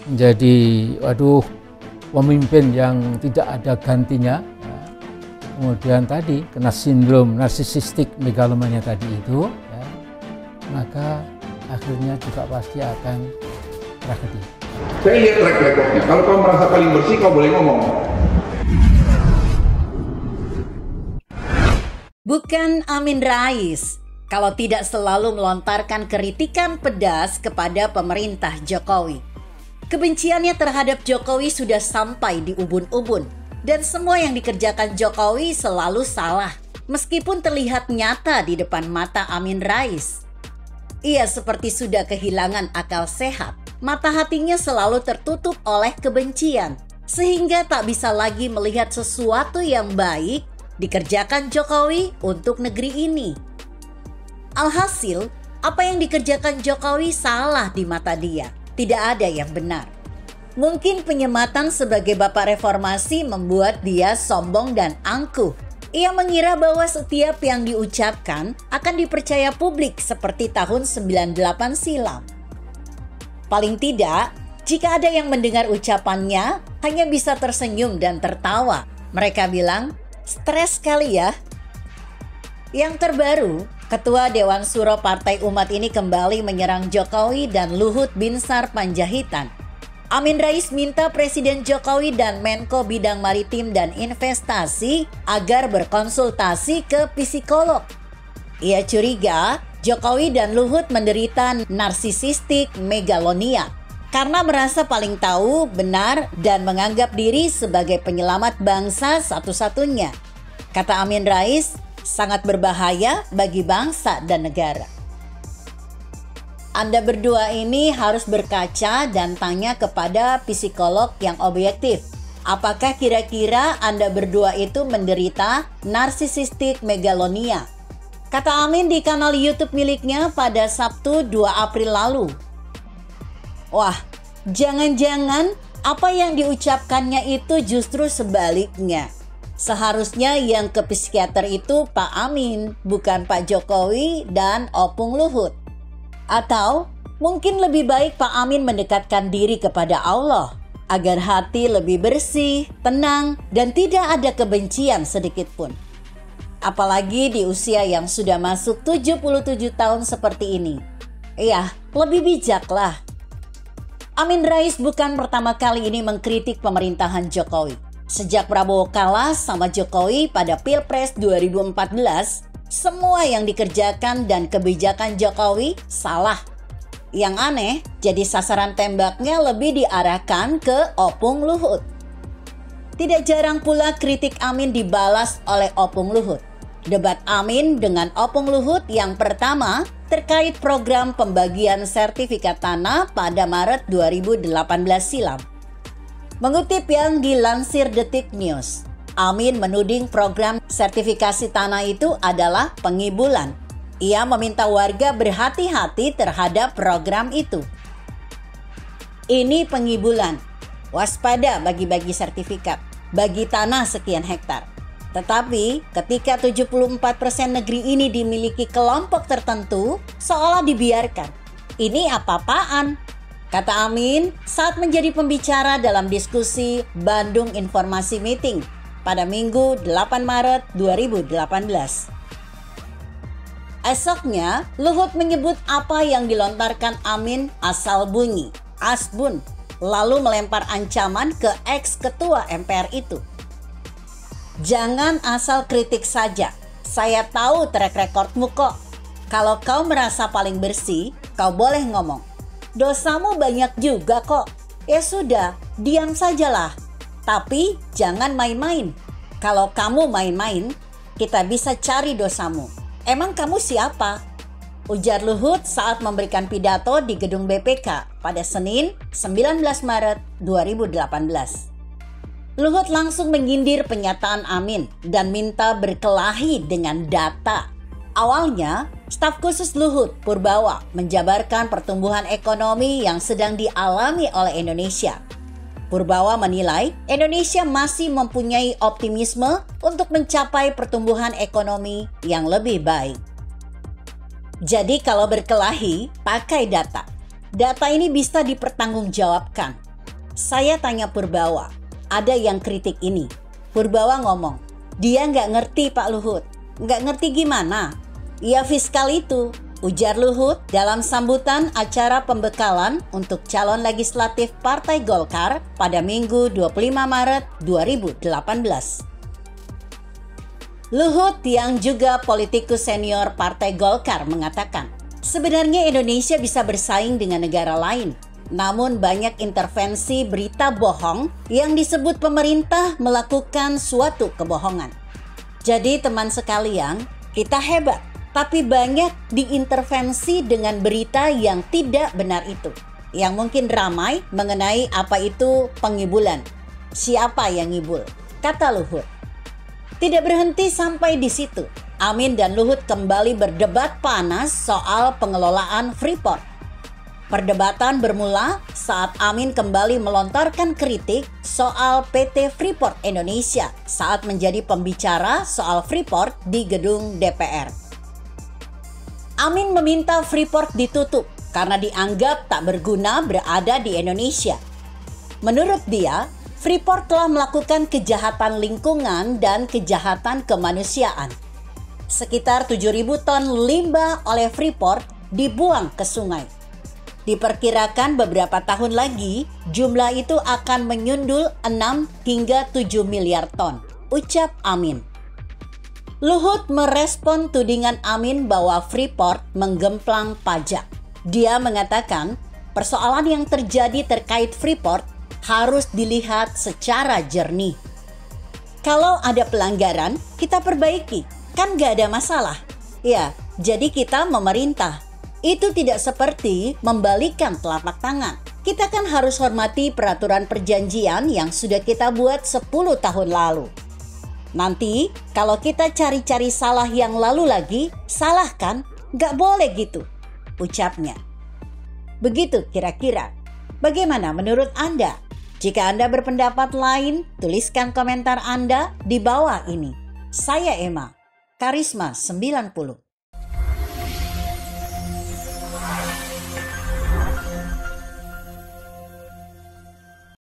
menjadi pemimpin yang tidak ada gantinya. Kemudian tadi kena sindrom narsisistik megalomania tadi itu, ya, maka akhirnya juga pasti akan tragedi. Saya lihat track recordnya. Kalau kau merasa paling bersih, kau boleh ngomong. Bukan Amin Rais kalau tidak selalu melontarkan kritikan pedas kepada pemerintah Jokowi. Kebenciannya terhadap Jokowi sudah sampai di ubun-ubun. Dan semua yang dikerjakan Jokowi selalu salah, meskipun terlihat nyata di depan mata Amin Rais. Ia seperti sudah kehilangan akal sehat. Mata hatinya selalu tertutup oleh kebencian, sehingga tak bisa lagi melihat sesuatu yang baik dikerjakan Jokowi untuk negeri ini. Alhasil, apa yang dikerjakan Jokowi salah di mata dia. Tidak ada yang benar. Mungkin penyematan sebagai bapak reformasi membuat dia sombong dan angkuh. Ia mengira bahwa setiap yang diucapkan akan dipercaya publik seperti tahun 98 silam. Paling tidak, jika ada yang mendengar ucapannya, hanya bisa tersenyum dan tertawa. Mereka bilang, stres kali ya. Yang terbaru, Ketua Dewan Suro Partai Umat ini kembali menyerang Jokowi dan Luhut Binsar Panjaitan. Amin Rais minta Presiden Jokowi dan Menko Bidang Maritim dan Investasi agar berkonsultasi ke psikolog. Ia curiga Jokowi dan Luhut menderita narsisistik megalonia karena merasa paling tahu, benar, dan menganggap diri sebagai penyelamat bangsa satu-satunya. Kata Amin Rais, sangat berbahaya bagi bangsa dan negara. Anda berdua ini harus berkaca dan tanya kepada psikolog yang objektif. Apakah kira-kira Anda berdua itu menderita narsisistik megalonia? Kata Amin di kanal YouTube miliknya pada Sabtu 2 April lalu. Wah, jangan-jangan apa yang diucapkannya itu justru sebaliknya. Seharusnya yang ke psikiater itu Pak Amin, bukan Pak Jokowi dan Opung Luhut. Atau mungkin lebih baik Pak Amin mendekatkan diri kepada Allah agar hati lebih bersih, tenang, dan tidak ada kebencian sedikit pun. Apalagi di usia yang sudah masuk 77 tahun seperti ini. Iya, lebih bijaklah. Amin Rais bukan pertama kali ini mengkritik pemerintahan Jokowi. Sejak Prabowo kalah sama Jokowi pada Pilpres 2014, semua yang dikerjakan dan kebijakan Jokowi salah. Yang aneh, jadi sasaran tembaknya lebih diarahkan ke Opung Luhut. Tidak jarang pula kritik Amin dibalas oleh Opung Luhut. Debat Amin dengan Opung Luhut yang pertama terkait program pembagian sertifikat tanah pada Maret 2018 silam. Mengutip yang dilansir Detik News, Amin menuding program sertifikasi tanah itu adalah pengibulan. Ia meminta warga berhati-hati terhadap program itu. Ini pengibulan. Waspada bagi-bagi sertifikat, bagi tanah sekian hektar. Tetapi ketika 74% negeri ini dimiliki kelompok tertentu, seolah dibiarkan. Ini apa-apaan? Kata Amin saat menjadi pembicara dalam diskusi Bandung Informasi Meeting pada Minggu 8 Maret 2018. Esoknya, Luhut menyebut apa yang dilontarkan Amin asal bunyi, asbun, lalu melempar ancaman ke ex-ketua MPR itu. Jangan asal kritik saja, saya tahu track recordmu kok. Kalau kau merasa paling bersih, kau boleh ngomong. Dosamu banyak juga kok. Ya sudah, diam sajalah. Tapi jangan main-main. Kalau kamu main-main, kita bisa cari dosamu. Emang kamu siapa? Ujar Luhut saat memberikan pidato di gedung BPK pada Senin 19 Maret 2018. Luhut langsung menyindir pernyataan Amin dan minta berkelahi dengan data. Awalnya, staf khusus Luhut Purbawa menjabarkan pertumbuhan ekonomi yang sedang dialami oleh Indonesia. Purbawa menilai Indonesia masih mempunyai optimisme untuk mencapai pertumbuhan ekonomi yang lebih baik. Jadi kalau berkelahi, pakai data. Data ini bisa dipertanggungjawabkan. Saya tanya Purbawa, ada yang kritik ini. Purbawa ngomong, dia nggak ngerti Pak Luhut. Nggak ngerti gimana? Ya fiskal itu, ujar Luhut dalam sambutan acara pembekalan untuk calon legislatif Partai Golkar pada Minggu 25 Maret 2018. Luhut yang juga politikus senior Partai Golkar mengatakan, sebenarnya Indonesia bisa bersaing dengan negara lain. Namun banyak intervensi berita bohong yang disebut pemerintah melakukan suatu kebohongan. Jadi teman sekalian, kita hebat, tapi banyak diintervensi dengan berita yang tidak benar itu. Yang mungkin ramai mengenai apa itu pengibulan. Siapa yang ngibul? Kata Luhut. Tidak berhenti sampai di situ. Amin dan Luhut kembali berdebat panas soal pengelolaan Freeport. Perdebatan bermula saat Amin kembali melontarkan kritik soal PT Freeport Indonesia saat menjadi pembicara soal Freeport di gedung DPR. Amin meminta Freeport ditutup karena dianggap tak berguna berada di Indonesia. Menurut dia, Freeport telah melakukan kejahatan lingkungan dan kejahatan kemanusiaan. Sekitar 7.000 ton limbah oleh Freeport dibuang ke sungai. Diperkirakan beberapa tahun lagi, jumlah itu akan menyundul 6 hingga 7 miliar ton, ucap Amin. Luhut merespon tudingan Amin bahwa Freeport menggemplang pajak. Dia mengatakan, persoalan yang terjadi terkait Freeport harus dilihat secara jernih. Kalau ada pelanggaran, kita perbaiki, kan gak ada masalah. Ya, jadi kita memerintah. Itu tidak seperti membalikkan telapak tangan. Kita kan harus hormati peraturan perjanjian yang sudah kita buat 10 tahun lalu. Nanti kalau kita cari-cari salah yang lalu lagi, salah kan? Gak boleh gitu, ucapnya. Begitu kira-kira. Bagaimana menurut Anda? Jika Anda berpendapat lain, tuliskan komentar Anda di bawah ini. Saya Emma, Karisma 90.